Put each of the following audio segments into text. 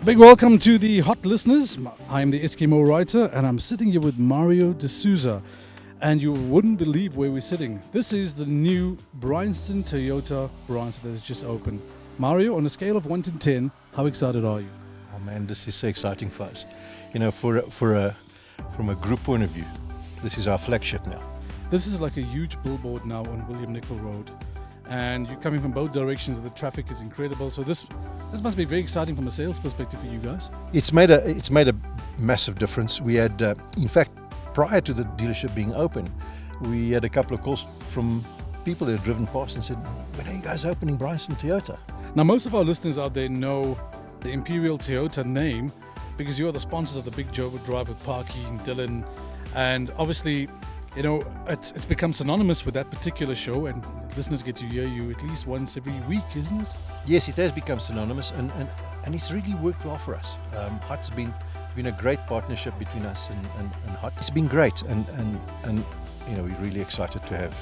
Big welcome to the hot listeners. I'm the Eskimo writer and I'm sitting here with Mario D'Souza. And you wouldn't believe where we're sitting. This is the new Bryanston Toyota Bryanston that has just opened. Mario, on a scale of 1 to 10, how excited are you? Oh man, this is so exciting for us. You know, from a group point of view, this is our flagship now. This is like a huge billboard now on William Nicol Road. And you're coming from both directions, the traffic is incredible. So this must be very exciting from a sales perspective for you guys. It's made a massive difference. We had, in fact, prior to the dealership being open, we had a couple of calls from people who had driven past and said, "When are you guys opening Bryanston Toyota?" Now, most of our listeners out there know the Imperial Toyota name because you are the sponsors of the Big Jogo Drive with Parky and Dylan. And obviously, you know, it's become synonymous with that particular show, and listeners get to hear you at least once every week, isn't it? Yes, it has become synonymous, and it's really worked well for us. Hut's been a great partnership between us and Hut. It's been great, and you know, we're really excited to have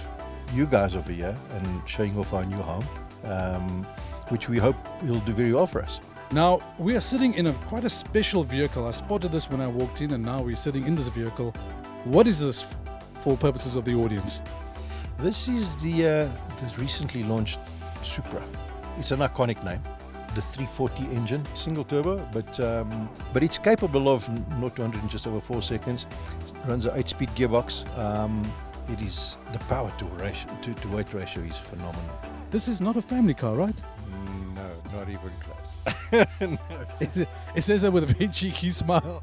you guys over here and showing off our new home, which we hope will do very well for us. Now, we are sitting in quite a special vehicle. I spotted this when I walked in, and now we're sitting in this vehicle. What is this for purposes of the audience? This is the recently launched Supra. It's an iconic name. The 340 engine, single turbo, but it's capable of 0 to 100 in just over 4 seconds. It runs an 8-speed gearbox. It is the power to weight ratio is phenomenal. This is not a family car, right? No, not even close. No. It says that with a very cheeky smile.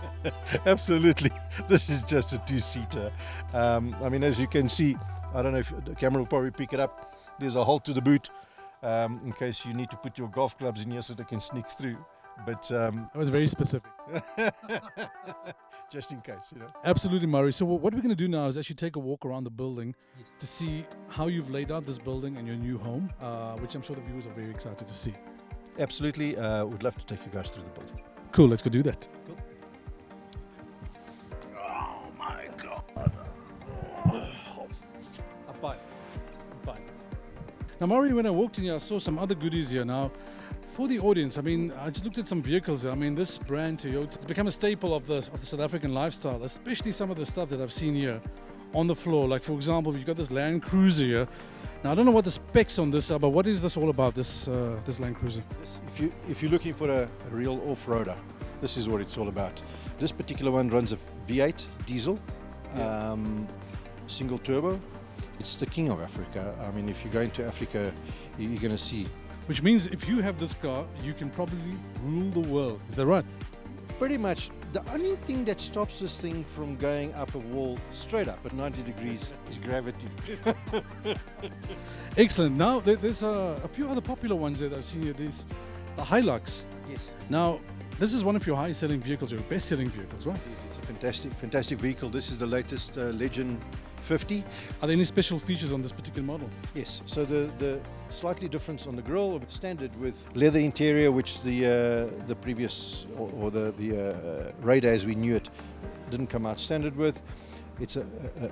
Absolutely. This is just a 2-seater. I mean, as you can see, I don't know if the camera will probably pick it up. There's a hole to the boot in case you need to put your golf clubs in here so they can sneak through. But that was very specific. Just in case, you know. Absolutely, Murray. So what we're going to do now is actually take a walk around the building to see how you've laid out this building and your new home, which I'm sure the viewers are very excited to see. Absolutely. Would love to take you guys through the building. Cool, let's go do that. Cool. Oh my God. I'm fine. Now, Murray, when I walked in here, I saw some other goodies here. Now, for the audience, I mean, I just looked at some vehicles. I mean, this brand Toyota, it's become a staple of the South African lifestyle, especially some of the stuff that I've seen here on the floor. Like, for example, you've got this Land Cruiser here. Now, I don't know what the specs on this are, but what is this all about, this Land Cruiser? If you're looking for a real off-roader, this is what it's all about. This particular one runs a V8 diesel, single turbo. It's the king of Africa. I mean, if you go into Africa, you're going to see. Which means if you have this car, you can probably rule the world. Is that right? Pretty much. The only thing that stops this thing from going up a wall straight up at 90 degrees is gravity. Excellent. Now, there's a few other popular ones that I've seen here. There's the Hilux. Yes. Now, this is one of your highest-selling vehicles, your best-selling vehicles, right? It's a fantastic vehicle. This is the latest Legend 50. Are there any special features on this particular model? Yes. So the slightly difference on the grille, standard with leather interior, which the previous or the radar as we knew it didn't come out standard with. It's a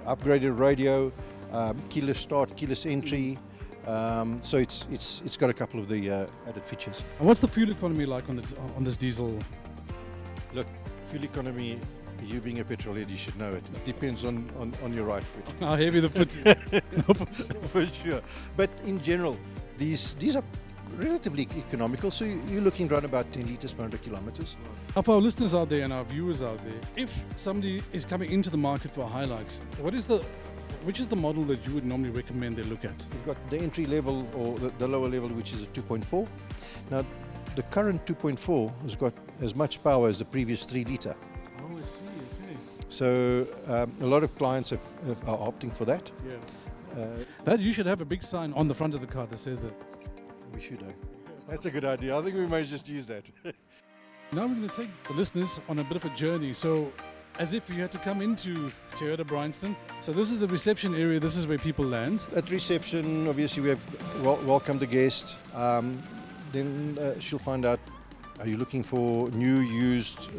upgraded radio, keyless start, keyless entry. So it's got a couple of the added features. And what's the fuel economy like on this diesel? Look, fuel economy. You being a petrol head, you should know it. It depends on your right foot. How heavy the foot is. For sure. But in general, these are relatively economical. So you're looking around about 10 litres per 100 kilometers. Now, for our listeners out there and our viewers out there, if somebody is coming into the market for a Hilux, which is the model that you would normally recommend they look at? We've got the entry level or the lower level, which is a 2.4. Now, the current 2.4 has got as much power as the previous 3 litre. Oh, I see. Okay. So a lot of clients are opting for that. Yeah. That you should have a big sign on the front of the car that says that. We should. That's a good idea. I think we may just use that. Now we're going to take the listeners on a bit of a journey. So, as if you had to come into Toyota Bryanston. So this is the reception area. This is where people land. At reception, obviously, we have welcome the guest. Then she'll find out. Are you looking for new, used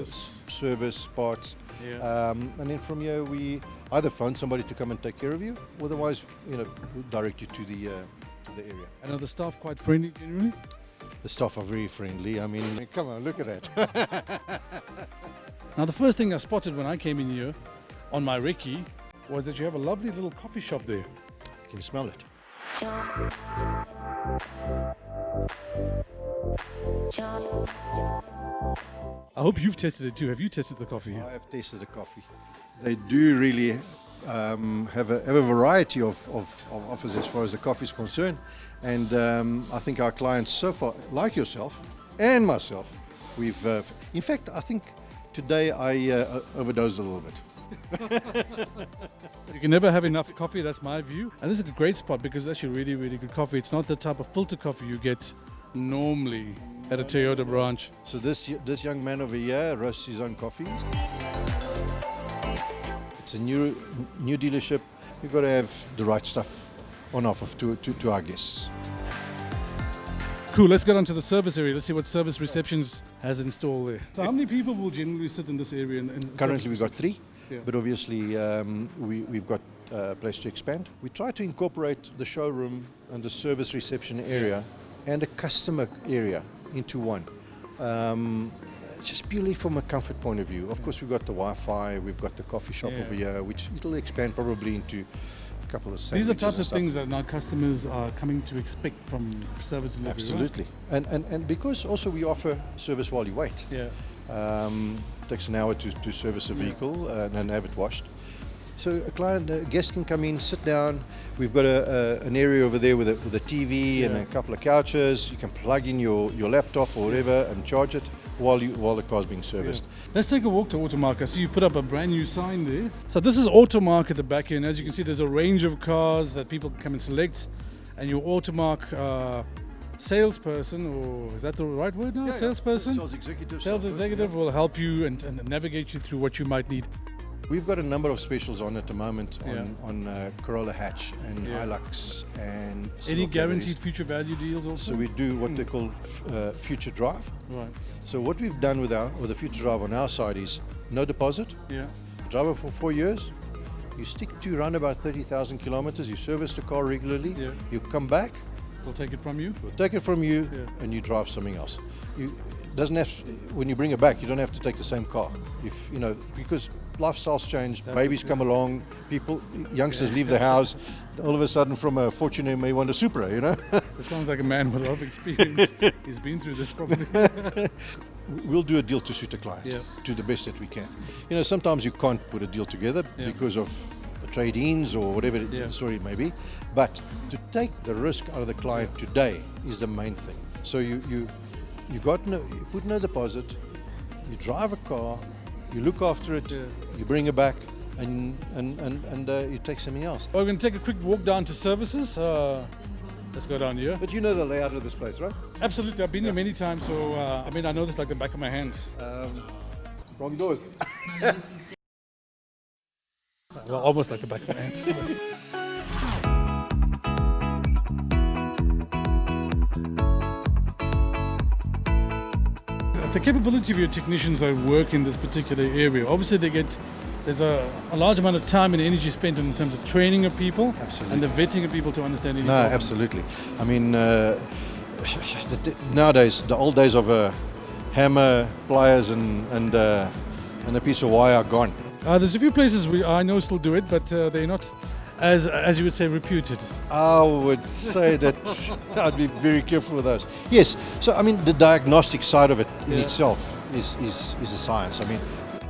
service parts? Yeah. And then from here, we either find somebody to come and take care of you, otherwise, we'll direct you to the area. And are the staff quite friendly generally? The staff are very friendly. I mean, come on, look at that. Now, the first thing I spotted when I came in here on my recce was that you have a lovely little coffee shop there. Can you smell it? I hope you've tested it too. Have you tested the coffee here? I have tasted the coffee. They do really have a variety of offers as far as the coffee is concerned. And I think our clients so far, like yourself and myself, we've, in fact, I think today I overdosed a little bit. You can never have enough coffee, that's my view. And this is a great spot because it's actually really, really good coffee. It's not the type of filter coffee you get normally at a Toyota branch. So this young man over here roasts his own coffees. It's a new dealership. We've got to have the right stuff on offer to our guests. Cool, let's get on to the service area. Let's see what service receptions has installed there. So how many people will generally sit in this area? Currently we've got 3, yeah. But obviously we've got a place to expand. We try to incorporate the showroom and the service reception area and a customer area into one. Just purely from a comfort point of view. Of course, we've got the Wi-Fi, we've got the coffee shop over here, which it'll expand probably into a couple of sandwiches. These are types of things that our customers are coming to expect from service delivery. Absolutely. Right? And because also we offer service while you wait. Yeah. It takes an hour to service a vehicle and have it washed. So a guest can come in, sit down. We've got an area over there with a TV and a couple of couches. You can plug in your laptop or whatever and charge it while the car's being serviced. Yeah. Let's take a walk to Automark. I see you put up a brand new sign there. So this is Automark at the back end. As you can see, there's a range of cars that people can come and select. And your Automark salesperson, or is that the right word now? Salesperson? Sales executive. Sales executive will help you and navigate you through what you might need. We've got a number of specials on at the moment on Corolla hatch and Hilux and any guaranteed future value deals also? So we do what they call future drive. Right. So what we've done with the future drive on our side is no deposit. Yeah. Drive it for 4 years. You stick to around about 30,000 kilometers. You service the car regularly. Yeah. You come back. We'll take it from you. We'll take it from you, and you drive something else. Doesn't have when you bring it back, you don't have to take the same car. If you know, because lifestyles change, babies come along, youngsters leave the house. All of a sudden, from a Fortuner, you may want a Supra. You know. That sounds like a man with a lot of experience. He's been through this probably. We'll do a deal to suit a client to the best that we can. You know, sometimes you can't put a deal together because of trade-ins or whatever the story may be. But to take the risk out of the client today is the main thing. So you put no deposit, you drive a car, you look after it, you bring it back, and you take something else. Well, we're going to take a quick walk down to services. Let's go down here. But you know the layout of this place, right? Absolutely, I've been here many times, so I know this like the back of my hands. Wrong doors. Well, almost like the back of my hand. The capability of your technicians that work in this particular area, obviously there's a large amount of time and energy spent in terms of training of people. Absolutely. And the vetting of people to understand any No, problem. Absolutely. I mean, nowadays, the old days of a hammer, pliers and a piece of wire are gone. There's a few places I know still do it, but they're not, as you would say, reputed. I would say that I'd be very careful with those. Yes, so I mean the diagnostic side of it in itself is a science. I mean,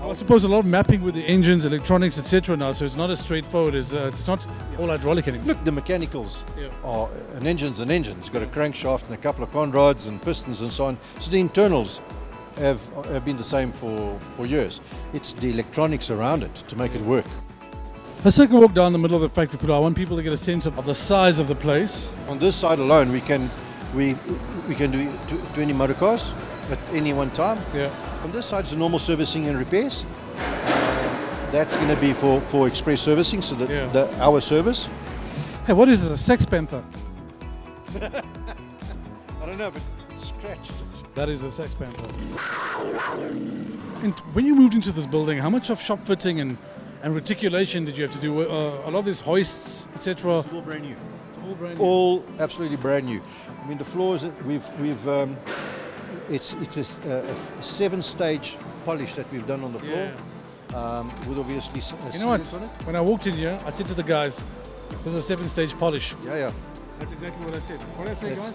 I suppose a lot of mapping with the engines, electronics, etc. now, so it's not as straightforward as it's not all hydraulic anymore. Look, the mechanicals are an engine's an engine. It's got a crankshaft and a couple of conrods and pistons and so on. So the internals have been the same for years. It's the electronics around it to make it work. Let's take a walk down the middle of the factory floor. I want people to get a sense of the size of the place. On this side alone, we can do 20 motor cars at any one time. Yeah. On this side is the normal servicing and repairs. That's going to be for express servicing, so our service. Hey, what is this, a Sex Panther? I don't know, but it's scratched. That is a Sex Panther. And when you moved into this building, how much of shop fitting and reticulation did you have to do? A lot of these hoists, etc. It's all brand new. It's All brand new. All absolutely brand new. I mean, the floors it's a 7-stage polish that we've done on the floor, with obviously You know what? sealants on it. When I walked in here, I said to the guys, "This is a 7-stage polish." Yeah. That's exactly what I said. What did I say, guys?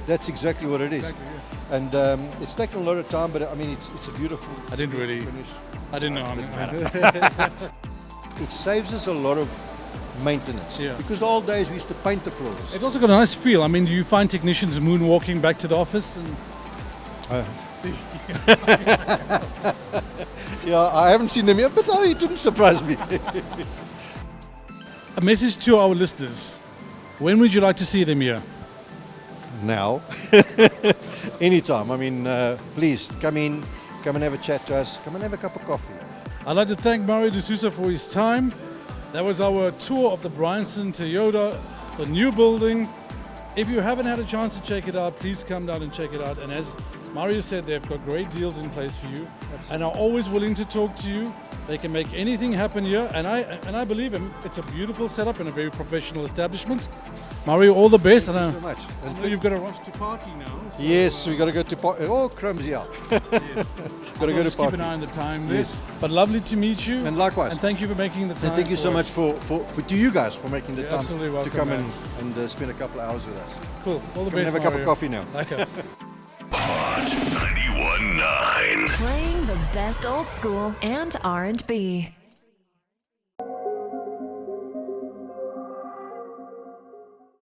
That's exactly what it is. Exactly, yeah. And it's taken a lot of time, but I mean, it's a beautiful. I didn't really. finish. I didn't know. It saves us a lot of maintenance. Yeah. Because the old days we used to paint the floors. It also got a nice feel. I mean, do you find technicians moonwalking back to the office? And Yeah, I haven't seen them yet, but it didn't surprise me. a message to our listeners. When would you like to see them here? Now, anytime. I mean, please come in, come and have a chat to us, come and have a cup of coffee. I'd like to thank Mario De Sousa for his time. That was our tour of the Bryanston Toyota, the new building. If you haven't had a chance to check it out, please come down and check it out. And as Mario said, they've got great deals in place for you. Absolutely. And are always willing to talk to you. They can make anything happen here, and I believe him. It's a beautiful setup and a very professional establishment. Mario, all the best. Thank you And so much. I know you've got to rush to parking now. So, Yes, we got to go to park. Oh, crumbs, yeah. yes. Got to go to Just keep an parking. eye on the time there. Yes. But lovely to meet you. And likewise. And thank you for making the time. And thank you so for much us. for to you guys for making the You're time absolutely to welcome, come man. and spend a couple of hours with us. Cool. All the Come and best. have a cup of Mario. coffee now. Okay. Hot 91.9. Playing the best old school and R&B.